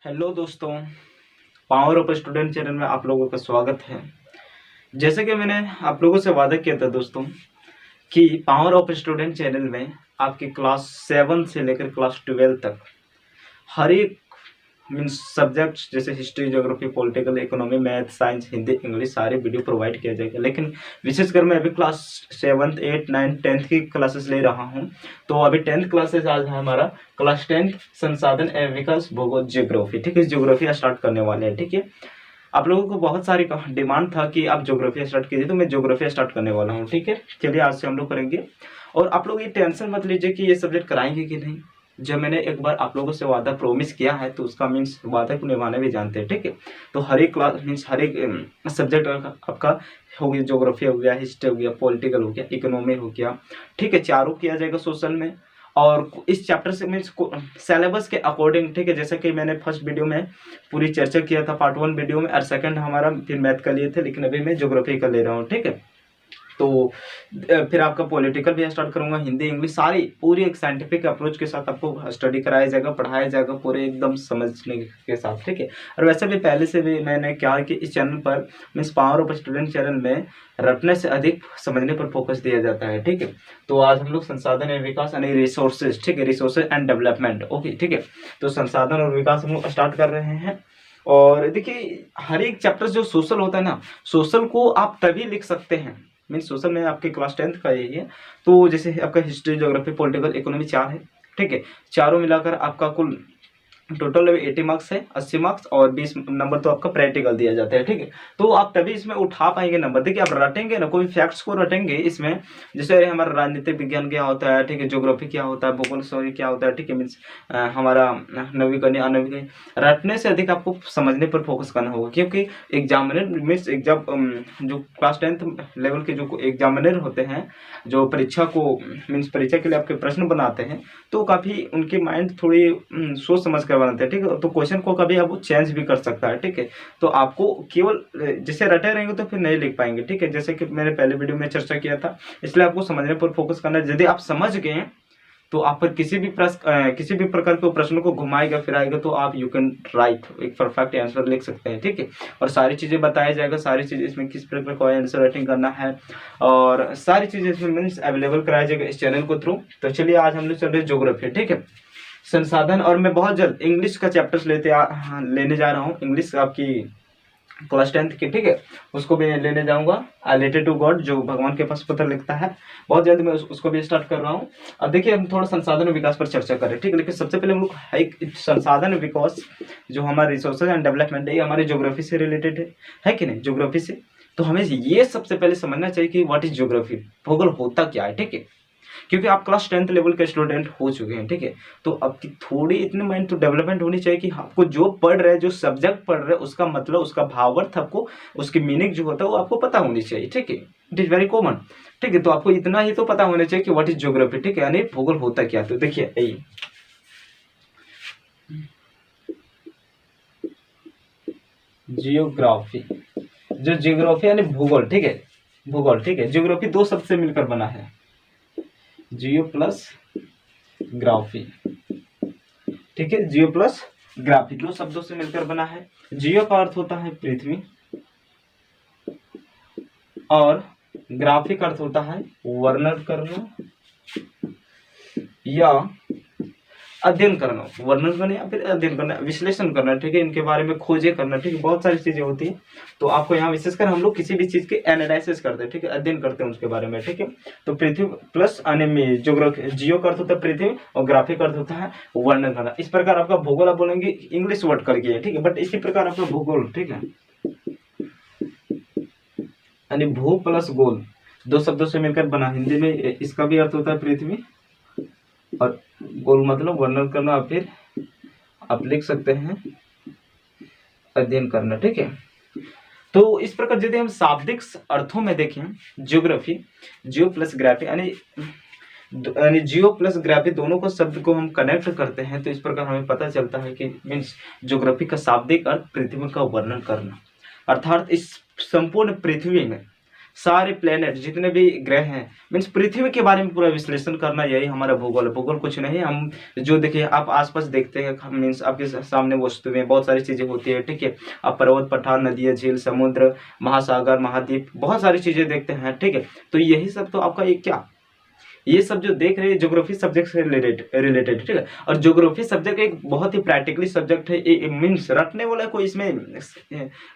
Hello दोस्तों, power of student channel में आप लोगों का स्वागत है। जैसे कि मैंने आप लोगों से वादा किया था दोस्तों कि पावर ऑफ स्टूडेंट चैनल में आपकी क्लास 7 से लेकर क्लास 12 तक हर एक मीन्स सब्जेक्ट्स जैसे history, geography, political, economy, math, science, Hindi, English सारे वीडियो प्रोवाइड किया जाएगा। लेकिन विशेषकर मैं अभी क्लास 7, 8, 9, 10th की क्लासेस ले रहा हूं। तो अभी 10th क्लासेस आज है हमारा क्लास 10 संसाधन एवं विकास भूगोल ज्योग्राफी। ठीक है, ज्योग्राफी स्टार्ट करने वाले हैं। ठीक है, आप लोगों को बहुत सारी डिमांड था कि आप ज्योग्राफी स्टार्ट कीजिए, तो मैं ज्योग्राफी स्टार्ट करने वाला हूँ। ठीक है, चलिए आज से हम लोग करेंगे। और आप लोग ये टेंशन मत लीजिए कि ये सब्जेक्ट कराएंगे कि नहीं। जब मैंने एक बार आप लोगों से वादा प्रोमिस किया है तो उसका मीन्स वादा को निभाना भी जानते हैं। ठीक है, तो हर एक क्लास मीन्स हर एक सब्जेक्ट आपका हो गया, ज्योग्राफी हो गया, हिस्ट्री हो गया, पॉलिटिकल हो गया, इकोनॉमी हो गया। ठीक है, चारों किया जाएगा सोशल में। और इस चैप्टर से मीन्स सिलेबस के अकॉर्डिंग। ठीक है, जैसा कि मैंने फर्स्ट वीडियो में पूरी चर्चा किया था पार्ट 1 वीडियो में, और सेकंड हमारा फिर मैथ का लिए थे, लेकिन अभी मैं ज्योग्राफी का ले रहा हूँ। ठीक है, तो फिर आपका पॉलिटिकल भी स्टार्ट करूंगा, हिंदी, इंग्लिश सारी पूरी एक साइंटिफिक अप्रोच के साथ आपको स्टडी कराया जाएगा, पढ़ाया जाएगा पूरे एकदम समझने के साथ। ठीक है, और वैसे भी पहले से भी मैंने क्या कि इस चैनल पर means power of student channel में रटने से अधिक समझने पर फोकस दिया जाता है। ठीक है, तो आज हम लोग संसाधन एवं विकास यानी रिसोर्सेज, ठीक है, रिसोर्सेज एंड डेवलपमेंट। ओके, ठीक है, तो संसाधन और विकास हम लोग स्टार्ट कर रहे हैं। और देखिए हर एक चैप्टर जो सोशल होता है ना, सोशल को आप तभी लिख सकते हैं मीन्स सोशल में आपके क्लास 10th का यही है। तो जैसे आपका हिस्ट्री, ज्योग्राफी, पॉलिटिकल, इकोनॉमी 4 है। ठीक है, चारों मिलाकर आपका कुल टोटल 80 मार्क्स है, 80 मार्क्स और 20 नंबर तो आपका प्रैक्टिकल दिया जाता है। ठीक है, तो आप तभी इसमें उठा पाएंगे नंबर। देखिए आप रटेंगे ना, कोई फैक्ट्स को रटेंगे इसमें, जैसे हमारा राजनीतिक विज्ञान क्या होता है, ठीक है, ज्योग्राफी क्या होता है, भूगोल सॉरी क्या होता है। ठीक है, मीन्स हमारा नवीकरणीय, अनवीकरणीय, रटने से अधिक आपको समझने पर फोकस करना होगा। क्योंकि एग्जामिनर मीन्स एग्जाम जो क्लास 10th लेवल के जो एग्जामिनर होते हैं, जो परीक्षा को मीन्स परीक्षा के लिए आपके प्रश्न बनाते हैं, तो काफ़ी उनकी माइंड थोड़ी सोच समझ कर बनाते हैं। ठीक है, तो क्वेश्चन को कभी आप चेंज भी कर सकता है। ठीक है, तो आपको केवल जैसे रटे रहेंगे तो फिर नहीं लिख पाएंगे। ठीक है, जैसे कि मैंने पहले वीडियो में चर्चा किया था, इसलिए आपको समझने पर फोकस करना है। यदि आप समझ गए तो आप पर किसी भी प्रकार के प्रश्न को घुमाएगा फिराएगा तो आप यू कैन राइट एक परफेक्ट आंसर लिख सकते हैं। ठीक है, और सारी चीज़ें बताया जाएगा, सारी चीज़ें इसमें किस प्रकार का आंसर राइटिंग करना है, और सारी चीज़ें इसमें मीन्स अवेलेबल कराया जाएगा इस चैनल को थ्रू। तो चलिए आज हम लोग चल रहे ज्योग्राफी। ठीक है, संसाधन, और मैं बहुत जल्द इंग्लिश का चैप्टर्स लेने जा रहा हूँ। इंग्लिश आपकी क्लास 10th की, ठीक है, उसको भी लेने जाऊंगा। रिलेटेड टू गॉड, जो भगवान के पास पत्र लिखता है, बहुत जल्द मैं उसको भी स्टार्ट कर रहा हूँ। अब देखिए हम थोड़ा संसाधन विकास पर चर्चा करें। ठीक है, लेकिन सबसे पहले हम लोग एक संसाधन विकास जो हमारे रिसोर्सेज एंड डेवलपमेंट है, ये हमारी ज्योग्राफी से रिलेटेड है कि नहीं, ज्योग्राफी से। तो हमें ये सबसे पहले समझना चाहिए कि व्हाट इज ज्योग्राफी, भूगोल होता क्या है। ठीक है, क्योंकि आप क्लास 10th लेवल के स्टूडेंट हो चुके हैं। ठीक है, तो आपकी थोड़ी इतनी माइंड तो डेवलपमेंट होनी चाहिए कि आपको जो पढ़ रहे हैं, जो सब्जेक्ट पढ़ रहे हैं, उसका मतलब, उसका भावार्थ आपको, उसकी मीनिंग जो होता है वो आपको पता होनी चाहिए। ठीक है, इट इज वेरी कॉमन। ठीक है, तो आपको इतना ही तो पता होना चाहिए कि व्हाट इज ज्योग्राफी। ठीक है, यानी भूगोल होता क्या। तो देखिए जियोग्राफी, जो जियोग्राफी यानी भूगोल। ठीक है, भूगोल। ठीक है, जियोग्राफी दो शब्द से मिलकर बना है, जियो प्लस ग्राफी। ठीक है, जियो प्लस ग्राफी दो शब्दों से मिलकर बना है। जियो का अर्थ होता है पृथ्वी, और ग्राफी का अर्थ होता है वर्णन करना या अध्ययन करना, वर्णन करना या फिर अध्ययन करना, विश्लेषण करना। ठीक है, इनके बारे में खोजें करना। ठीक है, बहुत सारी चीजें होती है। तो आपको यहाँ विशेषकर हम लोग किसी भी चीज के एनालिसिस करते हैं। ठीक है, अध्ययन करते हैं उसके बारे में। ठीक है, तो पृथ्वी प्लस ज्योग्राफी, जियो का अर्थ होता है पृथ्वी और ग्राफी का अर्थ होता है वर्णन करना। इस प्रकार आपका भूगोल आप बोलेंगे इंग्लिश वर्ड करके। ठीक है, बट इसी प्रकार आपका भूगोल, ठीक है, यानी भू प्लस गोल दो शब्दों से मिलकर बना। हिंदी में इसका भी अर्थ होता है पृथ्वी, और गोल मतलब वर्णन करना, फिर आप लिख सकते हैं अध्ययन करना। ठीक है, तो इस प्रकार यदि हम शाब्दिक अर्थों में देखें ज्योग्राफी, जियो प्लस ग्राफी यानी जियो प्लस ग्राफी दोनों को शब्द को हम कनेक्ट करते हैं, तो इस प्रकार हमें पता चलता है कि मीन्स ज्योग्राफी का शाब्दिक अर्थ पृथ्वी का वर्णन करना, अर्थात इस संपूर्ण पृथ्वी में सारे प्लेनेट जितने भी ग्रह हैं, मीन्स पृथ्वी के बारे में पूरा विश्लेषण करना, यही हमारा भूगोल है। भूगोल कुछ नहीं, हम जो देखिए आप आसपास देखते हैं, मीन्स आपके सामने वस्तुएं बहुत सारी चीजें होती है, ठीक है। आप पर्वत, पठार, नदियाँ, झील, समुद्र, महासागर, महाद्वीप, बहुत सारी चीजें देखते हैं, ठीक है। तो यही सब तो आपका एक क्या, ये सब जो देख रहे हैं ज्योग्राफी सब्जेक्ट से रिलेटेड, ठीक है। और ज्योग्राफी सब्जेक्ट एक बहुत ही प्रैक्टिकली सब्जेक्ट है, मीन्स रटने वाला कोई इसमें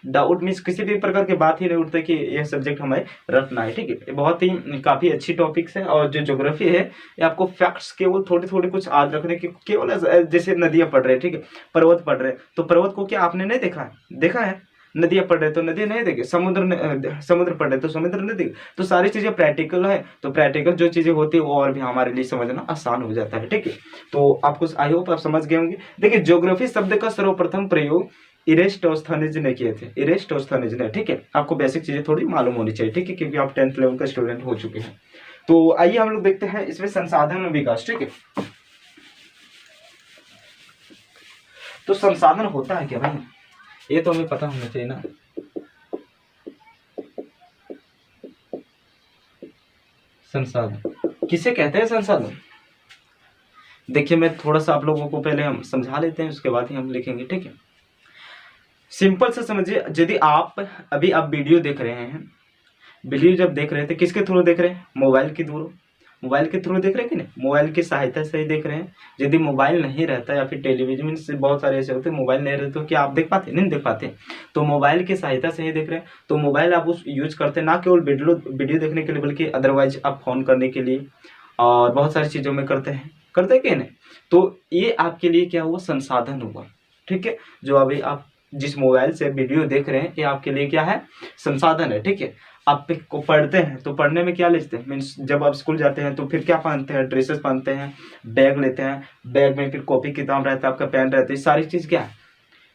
डाउट, मीन्स किसी भी प्रकार की बात ही नहीं उठता कि यह सब्जेक्ट हमें रटना है, ठीक है। बहुत ही काफी अच्छी टॉपिक्स है। और जो ज्योग्राफी है ये आपको फैक्ट्स केवल थोड़ी थोड़ी कुछ याद रखने की, केवल जैसे नदियां पढ़ रहे हैं, ठीक है, पर्वत पढ़ रहे हैं, तो पर्वत को क्या आपने नहीं देखा है, देखा है। नदियां पढ़ रहे तो नदी नहीं देखे, समुद्र पढ़ रहे तो समुद्र नहीं देखे। तो सारी चीजें प्रैक्टिकल है, तो प्रैक्टिकल जो चीजें होती है वो और भी हमारे लिए समझना आसान हो जाता है, ठीक है। तो आपको आई होप आप समझ गए होंगे। देखिए ज्योग्राफी शब्द का सर्वप्रथम प्रयोग इरेस्टोस्थनीज ने किए थे, इरेस्टोस्थनीज ने, ठीक है। आपको बेसिक चीजें थोड़ी मालूम होनी चाहिए, ठीक है, क्योंकि आप 10th लेवल का स्टूडेंट हो चुके हैं। तो आइए हम लोग देखते हैं इसमें संसाधन विकास, ठीक है। तो संसाधन होता है क्या भाई, ये तो हमें पता होना चाहिए ना। संसाधन किसे कहते हैं, संसाधन देखिए मैं थोड़ा सा आप लोगों को पहले हम समझा लेते हैं, उसके बाद ही हम लिखेंगे, ठीक है। सिंपल से समझिए, यदि आप अभी आप वीडियो देख रहे हैं, वीडियो जब देख रहे थे किसके थ्रू देख रहे हैं, मोबाइल के थ्रू, मोबाइल के थ्रू देख रहे हैं कि नहीं, मोबाइल की सहायता से ही देख रहे हैं। यदि मोबाइल नहीं रहता या फिर टेलीविजन से, बहुत सारे ऐसे होते हैं मोबाइल नहीं रहते तो क्या आप देख पाते, नहीं देख पाते। तो मोबाइल की सहायता से ही देख रहे हैं। तो मोबाइल आप उस यूज करते हैं ना केवल वीडियो देखने के लिए, बल्कि अदरवाइज आप फोन करने के लिए और बहुत सारी चीज़ों में करते हैं कि नहीं। तो ये आपके लिए क्या हुआ, संसाधन हुआ, ठीक है। जो अभी आप जिस मोबाइल से वीडियो देख रहे हैं ये आपके लिए क्या है, संसाधन है, ठीक है। आप को पढ़ते हैं तो पढ़ने में क्या लेते हैं, मीन्स जब आप स्कूल जाते हैं तो फिर क्या पहनते हैं, ड्रेसेस पहनते हैं, बैग लेते हैं, बैग में फिर कॉपी किताब रहता है, आपका पेन रहता है, सारी चीज़ क्या है,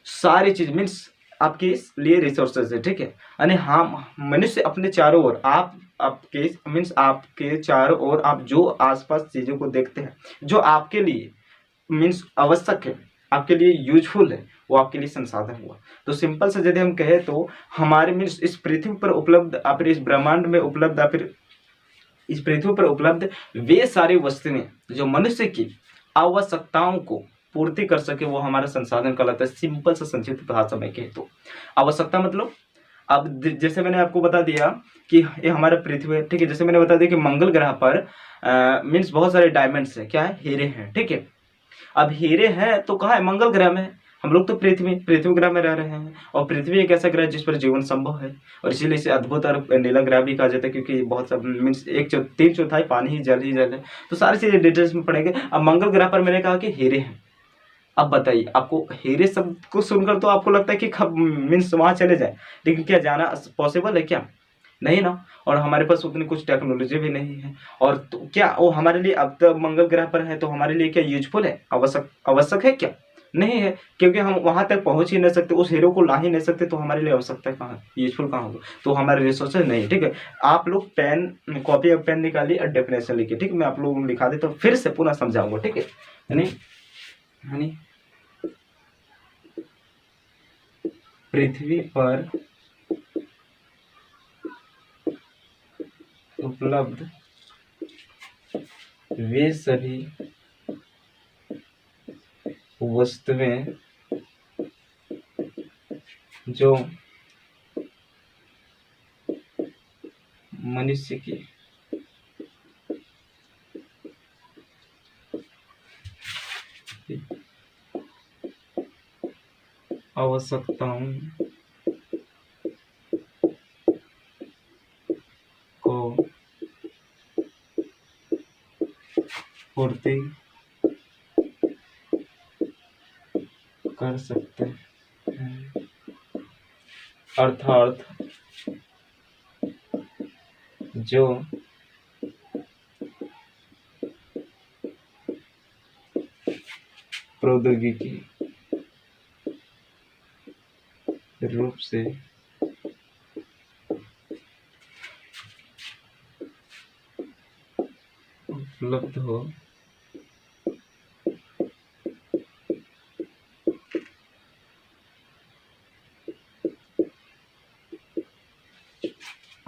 सारी चीज़ मीन्स आपके लिए रिसोर्सेज है, ठीक है। यानी हम मनुष्य अपने चारों ओर, आपके मीन्स आपके चारों ओर आप जो आसपास चीज़ों को देखते हैं, जो आपके लिए मीन्स आवश्यक है, आपके लिए यूजफुल है, वो आपके लिए संसाधन हुआ। तो सिंपल से यदि हम कहें तो हमारे मीन्स इस पृथ्वी पर उपलब्ध, या फिर इस ब्रह्मांड में उपलब्ध, या फिर इस पृथ्वी पर उपलब्ध वे सारी वस्तुएं जो मनुष्य की आवश्यकताओं को पूर्ति कर सके, वो हमारा संसाधन कहलाता है। सिंपल से संक्षिप्त भाषा में कहे तो आवश्यकता मतलब, अब जैसे मैंने आपको बता दिया कि ये हमारा पृथ्वी है, ठीक है। जैसे मैंने बता दिया कि मंगल ग्रह पर मीन्स बहुत सारे डायमंड्स हैं, क्या है, हीरे हैं, ठीक है। अब हीरे हैं तो कहाँ है, मंगल ग्रह में। हम लोग तो पृथ्वी ग्रह में रह रहे हैं, और पृथ्वी एक ऐसा ग्रह है जिस पर जीवन संभव है, और इसीलिए इसे अद्भुत और नीला ग्रह भी कहा जाता है, क्योंकि बहुत सब मीन्स 3/4 पानी ही जल है। तो सारी चीजें डिटेल्स में पढ़ेंगे। अब मंगल ग्रह पर मैंने कहा कि हीरे हैं। अब बताइए, आपको हीरे शब्द को सुनकर तो आपको लगता है कि कब मीन्स वहां चले जाए, लेकिन क्या जाना पॉसिबल है क्या, नहीं ना। और हमारे पास उतनी कुछ टेक्नोलॉजी भी नहीं है। और तो क्या वो हमारे लिए अब तक मंगल ग्रह पर है तो हमारे लिए क्या यूजफुल है, आवश्यक है क्या, नहीं है, क्योंकि हम वहां तक पहुंच ही नहीं सकते, उस हीरो को ला ही नहीं सकते, तो हमारे लिए आवश्यकता कहाँ, यूजफुल कहाँ होगा, तो हमारे रिसोर्सेज नहीं, ठीक है। आप लोग पेन, कॉपी और पेन निकालिए और डेफिनेशन लिखिए, ठीक है। मैं आप लोगों को लिखा दे तो फिर से पुनः समझाऊंगा, ठीक है। यानी पृथ्वी पर उपलब्ध वे सभी वस्तुएं जो मनुष्य की आवश्यकताओं को पूर्ति कर सकते हैं, अर्थात जो प्रौद्योगिकी रूप से उपलब्ध हो,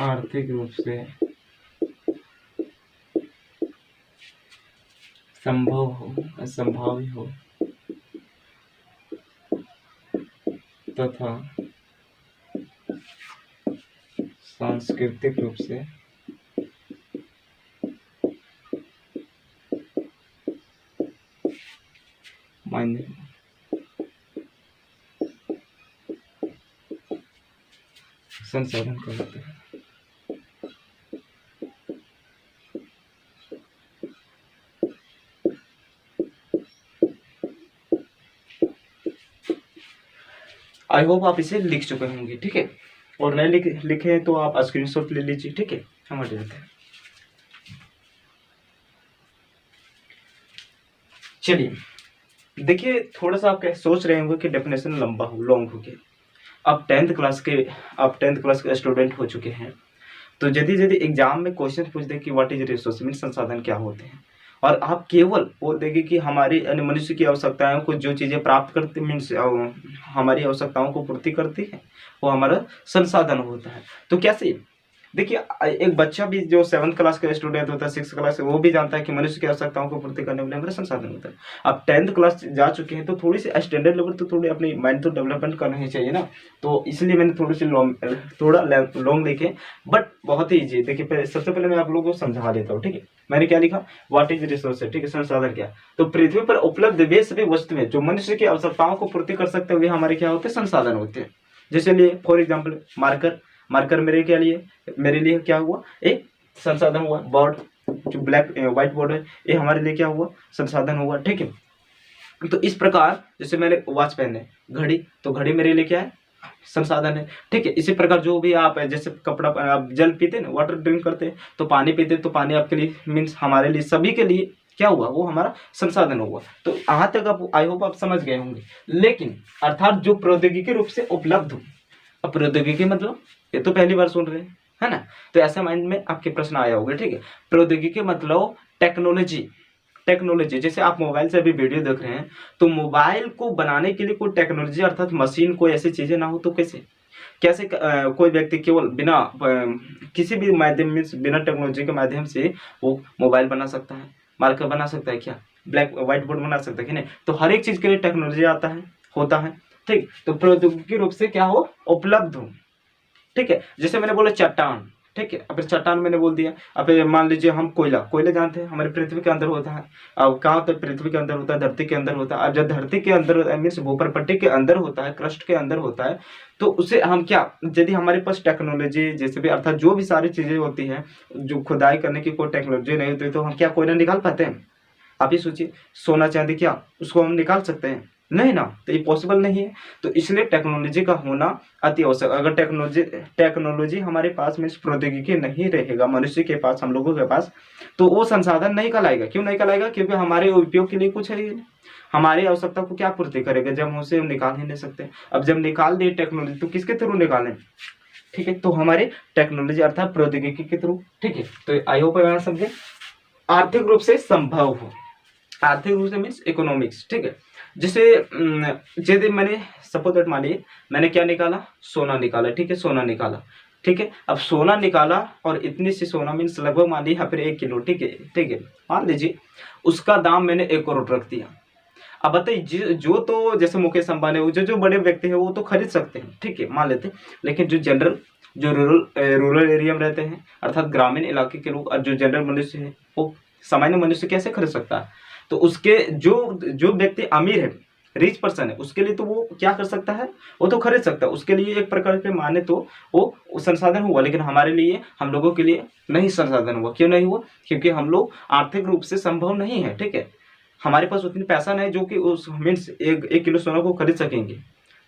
आर्थिक रूप से संभव हो, असंभावी हो तथा सांस्कृतिक रूप से मायने संसाधन कहते हैं। आई होप आप इसे लिख चुके होंगे, ठीक है, और नहीं लिखे हैं तो आप स्क्रीनशॉट ले लीजिए, ठीक है। हम हट जाते हैं। चलिए देखिए, थोड़ा सा आप क्या सोच रहे होंगे कि डेफिनेशन लॉन्ग हो गया। अब 10th क्लास के स्टूडेंट हो चुके हैं, तो यदि एग्जाम में क्वेश्चन पूछ दे कि व्हाट इज रिसोर्स मीन संसाधन क्या होते हैं, और आप केवल बोल देंगे कि हमारी मनुष्य की आवश्यकताओं को जो चीज़ें प्राप्त करती मीन्स हमारी आवश्यकताओं को पूर्ति करती है वो हमारा संसाधन होता है। तो कैसे, देखिए एक बच्चा भी जो 7th क्लास का स्टूडेंट होता है, 6th क्लास का, वो भी जानता है कि मनुष्य की आवश्यकताओं को पूर्ति करने वाले हमारा संसाधन होता है। अब 10th क्लास जा चुके हैं तो थोड़ी सी स्टैंडर्ड लेवल तो थोड़ी अपनी माइंड तो डेवलपमेंट करना ही चाहिए ना, तो इसलिए मैंने थोड़ा लॉन्ग लिखे, बट बहुत ही ईजी। देखिए सबसे पहले मैं आप लोगों को समझा देता हूँ, ठीक है। मैंने क्या लिखा, व्हाट इज रिसोर्स, ठीक है, संसाधन क्या। तो पृथ्वी पर उपलब्ध वे सभी वस्तुएं जो मनुष्य की आवश्यकताओं को पूर्ति कर सकते हैं वे हमारे क्या होते हैं, संसाधन होते हैं। जैसे लिए फॉर एग्जाम्पल मार्कर मेरे लिए क्या हुआ, एक संसाधन हुआ। बोर्ड जो व्हाइट बोर्ड है ये हमारे लिए क्या हुआ, संसाधन हुआ, ठीक है। तो इस प्रकार जैसे मैंने वॉच पहने, घड़ी, तो घड़ी मेरे लिए क्या है, संसाधन है, ठीक है। इसी प्रकार जो भी आप जैसे कपड़ा, आप जल पीते ना, वाटर ड्रिंक करते हैं, तो पानी पीते तो पानी आपके लिए मीन्स हमारे लिए, सभी के लिए क्या हुआ, वो हमारा संसाधन हुआ। तो यहाँ तक आप आई होप आप समझ गए होंगे। लेकिन अर्थात जो प्रौद्योगिकी रूप से उपलब्ध हो, अब प्रौद्योगिकी मतलब ये तो पहली बार सुन रहे हैं, है ना, तो ऐसे माइंड में आपके प्रश्न आया होगा, ठीक है। प्रौद्योगिकी मतलब टेक्नोलॉजी, जैसे आप मोबाइल से अभी वीडियो देख रहे हैं, तो मोबाइल को बनाने के लिए कोई टेक्नोलॉजी अर्थात मशीन, कोई ऐसी चीजें ना हो तो कैसे कोई व्यक्ति केवल बिना किसी भी माध्यम में, बिना टेक्नोलॉजी के माध्यम से वो मोबाइल बना सकता है, मार्कर बना सकता है, क्या व्हाइट बोर्ड बना सकता है कि नहीं। तो हर एक चीज के लिए टेक्नोलॉजी होता है, ठीक। तो प्रौद्योगिकी रूप से क्या हो, उपलब्ध हो, ठीक है। जैसे मैंने बोला चट्टान, ठीक है, अब चट्टान मैंने बोल दिया। अब मान लीजिए हम कोयला जानते हैं, हमारे पृथ्वी के अंदर होता है। अब कहाँ होता है, पृथ्वी के अंदर होता है, धरती के अंदर होता है। अब जब धरती के अंदर मीन्स भूपर पट्टी के अंदर होता है, क्रस्ट के अंदर होता है, तो उसे हम क्या, यदि हमारे पास टेक्नोलॉजी जैसे भी अर्थात जो भी सारी चीजें होती है, जो खुदाई करने की कोई टेक्नोलॉजी नहीं होती, तो हम क्या कोयला निकाल पाते हैं। आप ही सोचिए, सोना चांदी क्या उसको हम निकाल सकते हैं, नहीं ना, तो ये पॉसिबल नहीं है। तो इसलिए टेक्नोलॉजी का होना अति आवश्यक। अगर टेक्नोलॉजी हमारे पास मीन्स प्रौद्योगिकी नहीं रहेगा मनुष्य के पास, हम लोगों के पास, तो वो संसाधन नहीं कहलाएगा। क्यों नहीं कहलाएगा, क्योंकि हमारे उपयोग के लिए कुछ है ही नहीं। हमारी आवश्यकता को क्या पूर्ति करेगा, जब हम उसे निकाल ही नहीं सकते। अब जब निकाल दिए टेक्नोलॉजी, तो किसके थ्रू निकालें, ठीक है, तो हमारे टेक्नोलॉजी अर्थात प्रौद्योगिकी के थ्रू, ठीक है। तो आई होप आप समझे। आर्थिक रूप से संभव हो, आर्थिक रूप से मीन्स इकोनॉमिक्स, ठीक है। जैसे यदि मैंने सपोज दैट मानिए मैंने क्या निकाला, सोना निकाला, ठीक है, सोना निकाला, ठीक है। अब सोना निकाला और इतनी सी सोना मीन्स लगभग मान लीजिए फिर 1 किलो, ठीक है, मान लीजिए उसका दाम मैंने 1 करोड़ रख दिया। अब बताइए जो तो जैसे मुकेश अंबानी, जो बड़े व्यक्ति है वो तो खरीद सकते हैं, ठीक है, मान लेते हैं। लेकिन जो रूरल एरिया में रहते हैं अर्थात ग्रामीण इलाके के लोग, और जो जनरल मनुष्य है, वो सामान्य मनुष्य कैसे खरीद सकता है। तो उसके जो व्यक्ति अमीर है, रिच पर्सन है, उसके लिए तो वो क्या कर सकता है, वो तो खरीद सकता है, उसके लिए एक प्रकार के माने तो वो संसाधन हुआ। लेकिन हमारे लिए, हम लोगों के लिए नहीं संसाधन हुआ। क्यों नहीं हुआ, क्योंकि हम लोग आर्थिक रूप से संभव नहीं है, ठीक है। हमारे पास उतनी पैसा नहीं जो कि उस मीन्स 1 किलो सोना को खरीद सकेंगे,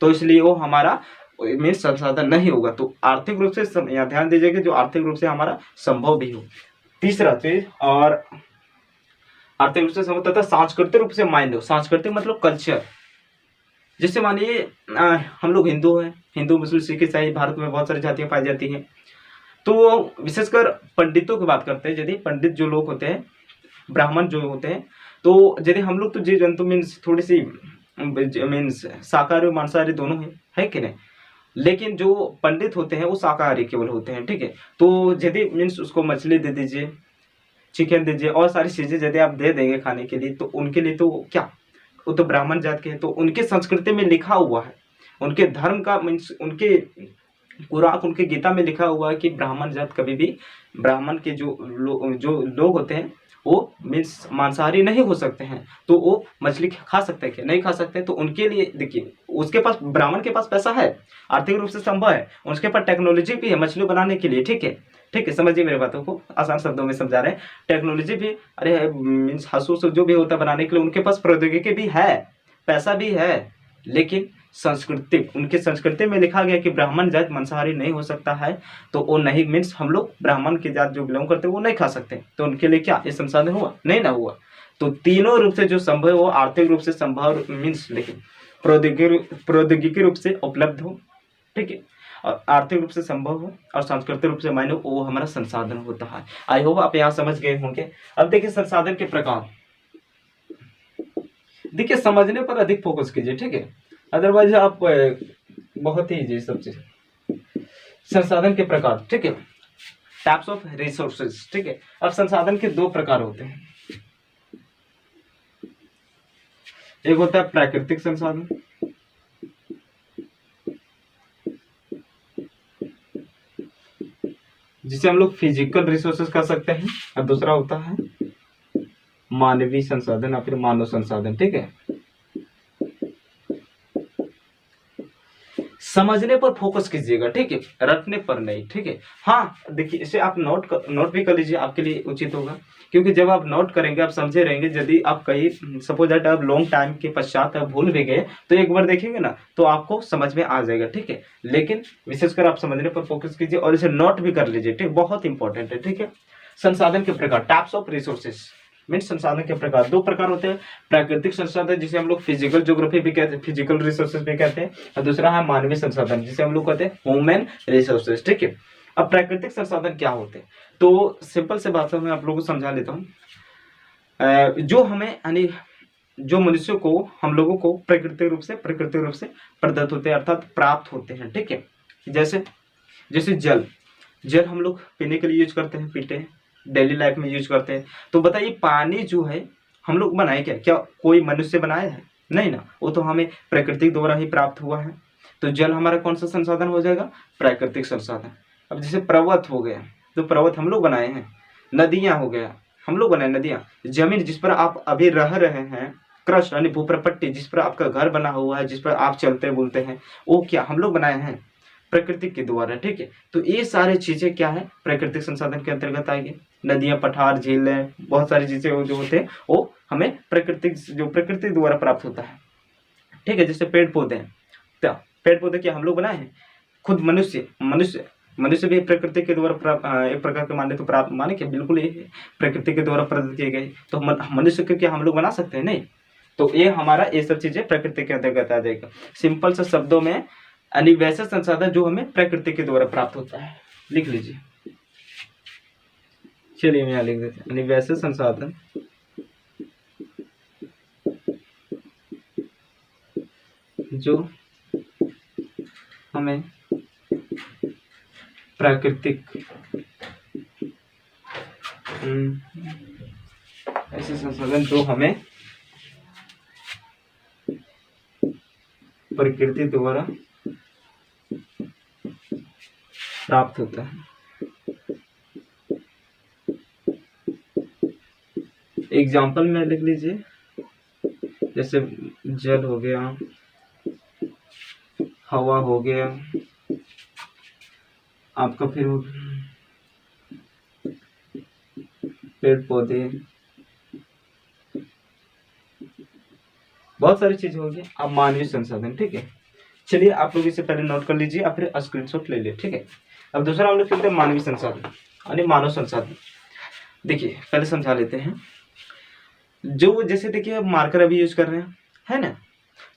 तो इसलिए वो हमारा मीन्स संसाधन नहीं होगा। तो आर्थिक रूप से यहाँ ध्यान दीजिएगा, जो आर्थिक रूप से हमारा संभव भी हो। तीसरा चीज, और आर्थिक रूप से संभव तथा सांस्कृतिक रूप से मान्य हो। सांस्कृतिक मतलब कल्चर। जैसे मानिए हम लोग हिंदू हैं, हिंदू मुस्लिम सिख ईसाई, भारत में बहुत सारी जातियां पाई जाती हैं। तो विशेषकर पंडितों की बात करते हैं, यदि पंडित जो लोग होते हैं, ब्राह्मण जो होते हैं, तो यदि हम लोग तो जीव जंतु मीन्स थोड़ी सी मीन्स शाकाहारी और मांसाहारी दोनों है कि नहीं। लेकिन जो पंडित होते हैं वो शाकाहारी केवल होते हैं, ठीक है। तो यदि मीन्स उसको मछली दे दीजिए, चिकन दीजिए और सारी चीज़ें यदि आप दे देंगे खाने के लिए, तो उनके लिए तो क्या, वो तो ब्राह्मण जात के हैं, तो उनके संस्कृति में लिखा हुआ है, उनके धर्म का मीन्स उनके कुरान, उनके गीता में लिखा हुआ है कि ब्राह्मण जात कभी भी, ब्राह्मण के जो लोग होते हैं वो मीन्स मांसाहारी नहीं हो सकते हैं। तो वो मछली खा सकते हैं क्या, नहीं खा सकते। तो उनके लिए देखिए, उसके पास, ब्राह्मण के पास पैसा है, आर्थिक रूप से संभव है, उसके पास टेक्नोलॉजी भी है मछली बनाने के लिए, ठीक है। ठीक है, समझिए मेरी बातों को, आसान शब्दों में समझा रहे हैं। टेक्नोलॉजी भी, अरे मीन्स हंसू जो भी होता है बनाने के लिए, उनके पास प्रौद्योगिकी भी है, पैसा भी है, लेकिन संस्कृति, उनकी संस्कृति में लिखा गया कि ब्राह्मण जात मांसाहारी नहीं हो सकता है। तो वो नहीं, मीन्स हम लोग ब्राह्मण की जात जो बिलोंग करते हैं वो नहीं खा सकते। तो उनके लिए क्या ये संसाधन हुआ, नहीं ना हुआ। तो तीनों रूप से जो संभव है वो आर्थिक रूप से संभव मीन्स, लेकिन प्रौद्योगिकी रूप से उपलब्ध हो, ठीक है, और आर्थिक रूप से संभव हो और सांस्कृतिक रूप से मायने, वो हमारा संसाधन होता है। आई होप आप यहाँ समझ गए होंगे। अब देखिए संसाधन के प्रकार, देखिए समझने पर अधिक फोकस कीजिए, ठीक है, अदरवाइज आप बहुत ही इजी सब चीज। संसाधन के प्रकार, ठीक है, टाइप्स ऑफ रिसोर्सेज, ठीक है। अब संसाधन के दो प्रकार होते हैं, एक होता है प्राकृतिक संसाधन, जिसे हम लोग फिजिकल रिसोर्सेज कह सकते हैं, और दूसरा होता है मानवीय संसाधन या फिर मानव संसाधन, ठीक है। समझने पर फोकस कीजिएगा, ठीक है, रटने पर नहीं, ठीक है। हाँ देखिए, इसे आप नोट भी कर लीजिए, आपके लिए उचित होगा, क्योंकि जब आप नोट करेंगे आप समझे रहेंगे। यदि आप कहीं सपोज दैट आप लॉन्ग टाइम के पश्चात आप भूल भी गए, तो एक बार देखेंगे ना तो आपको समझ में आ जाएगा, ठीक है। लेकिन विशेषकर आप समझने पर फोकस कीजिए और इसे नोट भी कर लीजिए, ठीक, बहुत इंपॉर्टेंट है, ठीक है। संसाधन के प्रकार, टाइप्स ऑफ रिसोर्सेज मीन्स संसाधन के प्रकार, दो प्रकार होते हैं। प्राकृतिक संसाधन जिसे हम लोग फिजिकल ज्योग्राफी भी कहते हैं, फिजिकल रिसोर्सेज भी कहते हैं, और दूसरा है मानवीय संसाधन जिसे हम लोग कहते हैं ह्यूमन रिसोर्सेज, ठीक है। अब प्राकृतिक संसाधन क्या होते हैं, तो सिंपल से भाषा में आप लोगों को समझा लेता हूँ। जो हमें यानी जो मनुष्य को, हम लोगों को प्राकृतिक रूप से प्रदत्त होते हैं, अर्थात प्राप्त होते हैं, ठीक है। जैसे जैसे जल हम लोग पीने के लिए यूज करते हैं, पीते हैं, डेली लाइफ में यूज करते हैं। तो बताइए पानी जो है हम लोग बनाए क्या कोई मनुष्य बनाया है, नहीं ना, वो तो हमें प्रकृति द्वारा ही प्राप्त हुआ है। तो जल हमारा कौन सा संसाधन हो जाएगा, प्राकृतिक संसाधन। अब जैसे पर्वत हो गया, तो पर्वत हम लोग बनाए हैं। नदियां हो गया, हम लोग बनाए नदियां। जमीन जिस पर आप अभी रह रहे हैं, क्रस्ट यानी भूप्रपट्टी, जिस पर आपका घर बना हुआ है, जिस पर आप चलते बोलते हैं, वो क्या हम लोग बनाए हैं, प्रकृति के द्वारा, ठीक है। तो ये सारी चीजें क्या है, प्राकृतिक संसाधन के अंतर्गत आएगी। नदियां, पठार, झीलें, बहुत सारी चीजें जो होते हैं वो हमें प्रकृति द्वारा प्राप्त होता है, ठीक है। जैसे पेड़ पौधे हैं, तो पेड़ पौधे क्या हम लोग बनाए हैं, खुद मनुष्य भी प्रकृति के द्वारा एक प्रकार के माने तो प्राप्त, माने कि बिल्कुल ये प्रकृति के द्वारा प्रदत्त किए गए। तो मनुष्य के क्या हम लोग बना सकते हैं, नहीं। तो ये हमारा ये सब चीजें प्रकृति के अंतर्गत आ जाएगा। सिंपल से शब्दों में, यानी वैसा संसाधन जो हमें प्रकृति के द्वारा प्राप्त होता है, लिख लीजिए। चलिए मैं यहाँ लिख देते हैं, यानी वैसे संसाधन जो हमें प्राकृतिक, ऐसे संसाधन जो हमें प्रकृति द्वारा प्राप्त होता है। एग्जाम्पल में लिख लीजिए, जैसे जल हो गया, हवा हो गया आपका, फिर पेड़ पौधे, बहुत सारी चीजें होगी। अब मानवीय संसाधन, ठीक है। चलिए आप लोग इसे पहले नोट कर लीजिए और फिर स्क्रीनशॉट ले लिए, ठीक है। अब दूसरा हम लोग कहते हैं मानवीय संसाधन यानी मानव संसाधन। देखिए पहले समझा लेते हैं। जो जैसे देखिए मार्कर अभी यूज कर रहे हैं, है ना,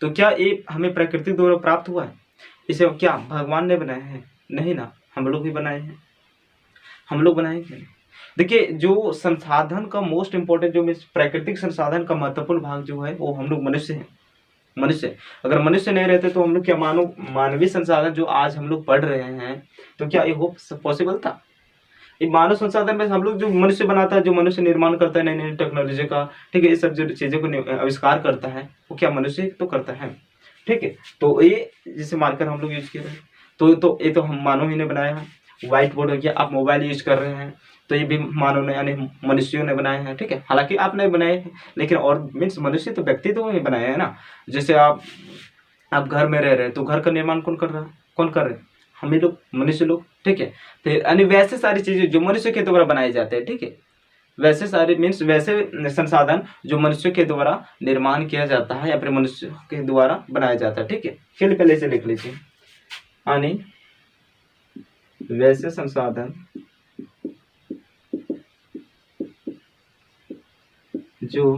तो क्या ये हमें प्रकृति द्वारा प्राप्त हुआ है, इसे क्या भगवान ने बनाया है, नहीं ना, हम लोग भी बनाए हैं, हम लोग बनाए हैं। देखिए जो संसाधन का मोस्ट इंपॉर्टेंट, जो प्राकृतिक संसाधन का महत्वपूर्ण भाग जो है वो हम लोग मनुष्य हैं, मनुष्य, अगर मनुष्य नहीं रहते तो हम लोग क्या मानवीय संसाधन जो आज हम लोग पढ़ रहे हैं, तो क्या ये हो पॉसिबल था? ये मानव संसाधन में हम लोग जो मनुष्य बनाता है, जो मनुष्य निर्माण करता है नई नई टेक्नोलॉजी का, ठीक है, ये सब जो चीज़ों को आविष्कार करता है वो क्या मनुष्य तो करता है, ठीक है। तो ये जैसे मार्कर हम लोग यूज कर रहे हैं, तो ये तो हम मानव ही ने बनाया है। व्हाइट बोर्ड हो गया, आप मोबाइल यूज कर रहे हैं तो ये भी मानव ने यानी मनुष्यों ने बनाए हैं, ठीक है। हालांकि आप नहीं बनाए हैं, लेकिन और मीन्स मनुष्य तो व्यक्ति तो ही बनाए हैं ना। जैसे आप घर में रह रहे हैं तो घर का निर्माण कौन कर रहा है? कौन कर रहे हैं? हम ही लोग, मनुष्य लोग, ठीक है। फिर यानी वैसे सारी चीजें जो मनुष्य के द्वारा बनाए जाते हैं, ठीक है, वैसे सारे मीन्स वैसे संसाधन जो मनुष्य के द्वारा निर्माण किया जाता है या फिर मनुष्य के द्वारा बनाया जाता है, ठीक है। फिर पहले से लिख लीजिए, यानी वैसे संसाधन जो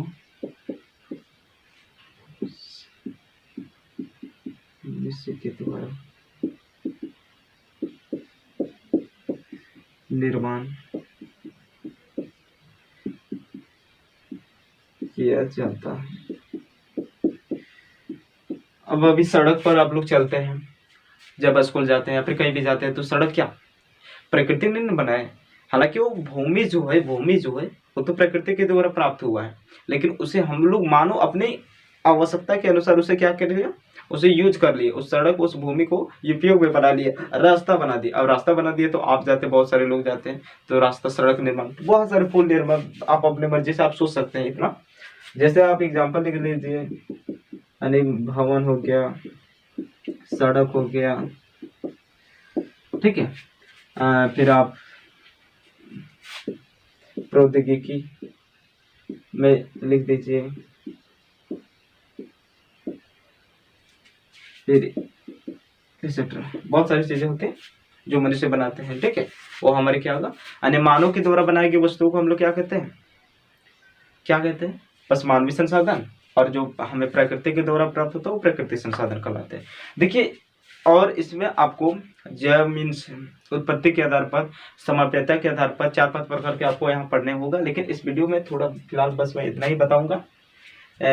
मनुष्य के द्वारा निर्माण किया जाता है। अब अभी सड़क पर आप लोग चलते हैं, जब स्कूल जाते हैं या फिर कहीं भी जाते हैं, तो सड़क क्या प्रकृति ने बनाए? हालांकि वो भूमि जो है वो तो प्रकृति के द्वारा प्राप्त हुआ है, लेकिन उसे हम लोग मानो अपनी आवश्यकता के अनुसार उसे क्या कर लिया, उसे यूज कर लिए, उस सड़क उस भूमि को उपयोग में बना लिया, रास्ता बना दिया। अब रास्ता बना दिया तो आप जाते, बहुत सारे लोग जाते हैं, तो रास्ता सड़क निर्माण, बहुत सारे पुल निर्माण, आप अपने मर्जी से आप सोच सकते हैं इतना। जैसे आप एग्जाम्पल लिख लीजिए, यानी भवन हो गया, सड़क हो गया, ठीक है। फिर आप प्रौद्योगिकी में लिख दीजिए, फिर एक्सेट्रा, बहुत सारी चीजें होती हैं जो मनुष्य बनाते हैं, ठीक है। वो हमारे क्या होगा, यानी मानव के द्वारा बनाई गई वस्तुओं को हम लोग क्या कहते हैं, क्या कहते हैं? बस मानवीय संसाधन। और जो हमें प्रकृति के द्वारा प्राप्त होता है वो प्रकृति संसाधन कहलाते हैं। देखिए, और इसमें आपको मीन्स उत्पत्ति के आधार पर, समाप्यता के आधार पर 4-5 प्रकार के आपको यहाँ पढ़ने होगा, लेकिन इस वीडियो में थोड़ा फिलहाल बस मैं इतना ही बताऊंगा।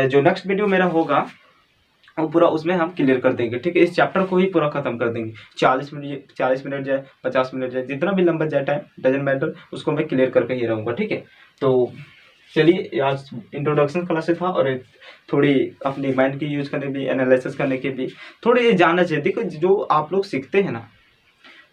जो नेक्स्ट वीडियो मेरा होगा वो पूरा उसमें हम क्लियर कर देंगे, ठीक है। इस चैप्टर को ही पूरा खत्म कर देंगे, 40 मिनट जाए, 50 मिनट जाए, जितना भी लंबा जाए टाइम डजंट मैटर, उसको मैं क्लियर करके ही रहूँगा, ठीक है। तो चलिए, आज इंट्रोडक्शन क्लास था और थोड़ी अपनी माइंड की यूज करने भी, एनालिसिस करने के भी थोड़ी जानना चाहिए। देखो, जो आप लोग सीखते हैं ना,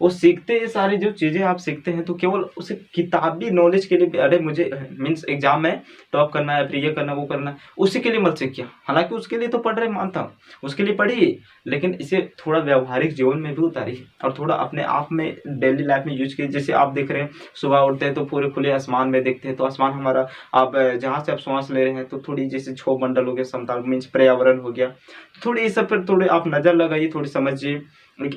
वो सीखते हैं, सारी जो चीज़ें आप सीखते हैं तो केवल उसे किताबी नॉलेज के लिए, अरे मुझे मीन्स एग्जाम में टॉप करना है, फिर ये करना वो करना, उसी के लिए मत सीखिए। हालांकि उसके लिए तो पढ़ रहे, मानता हूँ, उसके लिए पढ़िए, लेकिन इसे थोड़ा व्यवहारिक जीवन में भी उतारिए और थोड़ा अपने आप में डेली लाइफ में यूज कीजिए। जैसे आप देख रहे हैं, सुबह उठते हैं तो पूरे खुले आसमान में देखते हैं, तो आसमान हमारा, आप जहाँ से आप श्वास ले रहे हैं तो थोड़ी जैसे क्षोभ मंडल हो गया, समतल मीन्स पर्यावरण हो गया, थोड़ी इस सब पर थोड़े आप नज़र लगाइए, थोड़ी समझिए।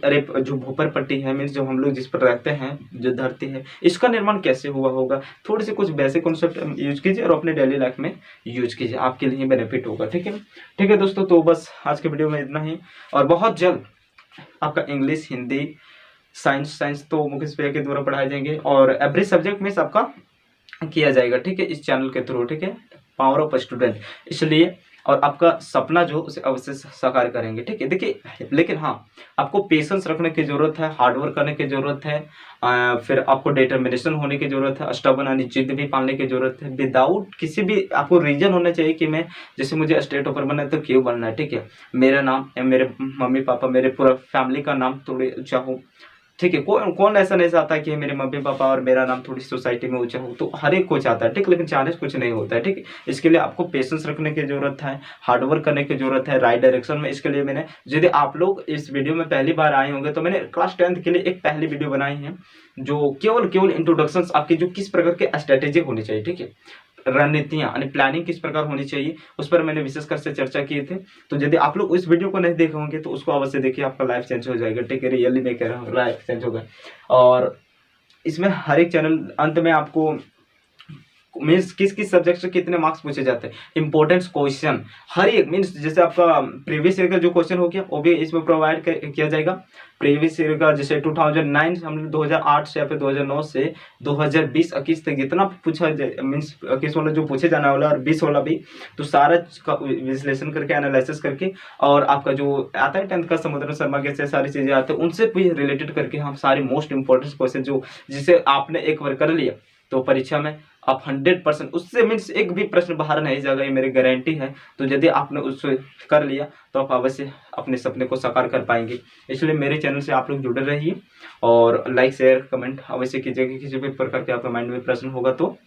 अरे जो भूपर पट्टी है, मीन्स जो हम लोग जिस पर रहते हैं, जो धरती है, इसका निर्माण कैसे हुआ होगा, थोड़े से कुछ बेसिक कॉन्सेप्ट यूज कीजिए और अपने डेली लाइफ में यूज कीजिए, आपके लिए बेनिफिट होगा, ठीक है। ठीक है दोस्तों, तो बस आज के वीडियो में इतना ही, और बहुत जल्द आपका इंग्लिश, हिंदी, साइंस तो मुकेश भैया के द्वारा पढ़ाए जाएंगे और एवरी सब्जेक्ट में सबका किया जाएगा, ठीक है, इस चैनल के थ्रू, ठीक है, पावर ऑफ स्टूडेंट। इसलिए, और आपका सपना जो उसे अवश्य साकार करेंगे, ठीक है। देखिए, लेकिन हाँ, आपको पेशेंस रखने की जरूरत है, हार्डवर्क करने की जरूरत है, फिर आपको डिटर्मिनेशन होने की जरूरत है, स्टबर्न यानी जिद भी पालने की जरूरत है, विदाउट किसी भी आपको रीजन होना चाहिए कि मैं, जैसे मुझे स्टेट टॉपर बनना है तो क्यों बनना है, ठीक है, मेरा नाम या मेरे मम्मी पापा, मेरे पूरा फैमिली का नाम थोड़े ऊंचा हो, ठीक है। कौन ऐसा नहीं चाहता कि मेरे मम्मी पापा और मेरा नाम थोड़ी सोसाइटी में ऊंचा हो, तो हर एक को चाहता है, ठीक, लेकिन चाहने से कुछ नहीं होता है, ठीक है। इसके लिए आपको पेशेंस रखने की जरूरत है, हार्डवर्क करने की जरूरत है, राइट डायरेक्शन में। इसके लिए मैंने, यदि आप लोग इस वीडियो में पहली बार आए होंगे, तो मैंने क्लास 10th के लिए एक पहली वीडियो बनाई है, जो केवल इंट्रोडक्शन आपकी जो किस प्रकार के स्ट्रेटेजी होनी चाहिए, ठीक है, रणनीतियां यानी प्लानिंग किस प्रकार होनी चाहिए, उस पर मैंने विशेषकर से चर्चा किए थे। तो यदि आप लोग इस वीडियो को नहीं देखे होंगे तो उसको अवश्य देखिए, आपका लाइफ चेंज हो जाएगा, ठीक है, रियली मैं कह रहा हूँ, लाइफ चेंज होगा। और इसमें हर एक चैनल अंत में आपको मीन्स किस किस सब्जेक्ट से कितने मार्क्स पूछे जाते हैं, इंपॉर्टेंट क्वेश्चन हर एक, मीन्स जैसे आपका प्रीवियस ईयर का जो क्वेश्चन हो गया वो भी इसमें प्रोवाइड किया जाएगा। प्रीवियस ईयर का जैसे 2009 हम 2008 से या फिर 2009 से 2020-21 तक जितना पूछा मीन्स 21 वाला जो पूछे जाने वाला और 20 वाला भी, तो सारा विश्लेषण करके एनालिसिस करके और आपका जो आता है 10th का समुद्र शर्मा के से सारी चीजें आते हैं उनसे भी रिलेटेड करके हम सारे मोस्ट इंपॉर्टेंट क्वेश्चन जो जिसे आपने एक बार कर लिया तो परीक्षा में आप 100% उससे मीन्स एक भी प्रश्न बाहर नहीं जाएगा, ये मेरी गारंटी है। तो यदि आपने उससे कर लिया तो आप अवश्य अपने सपने को साकार कर पाएंगे। इसलिए मेरे चैनल से आप लोग जुड़े रहिए और लाइक शेयर कमेंट अवश्य कीजिएगा, किसी भी प्रकार के आपके माइंड में प्रश्न होगा तो,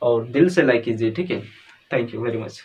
और दिल से लाइक कीजिए, ठीक है। Thank you very much.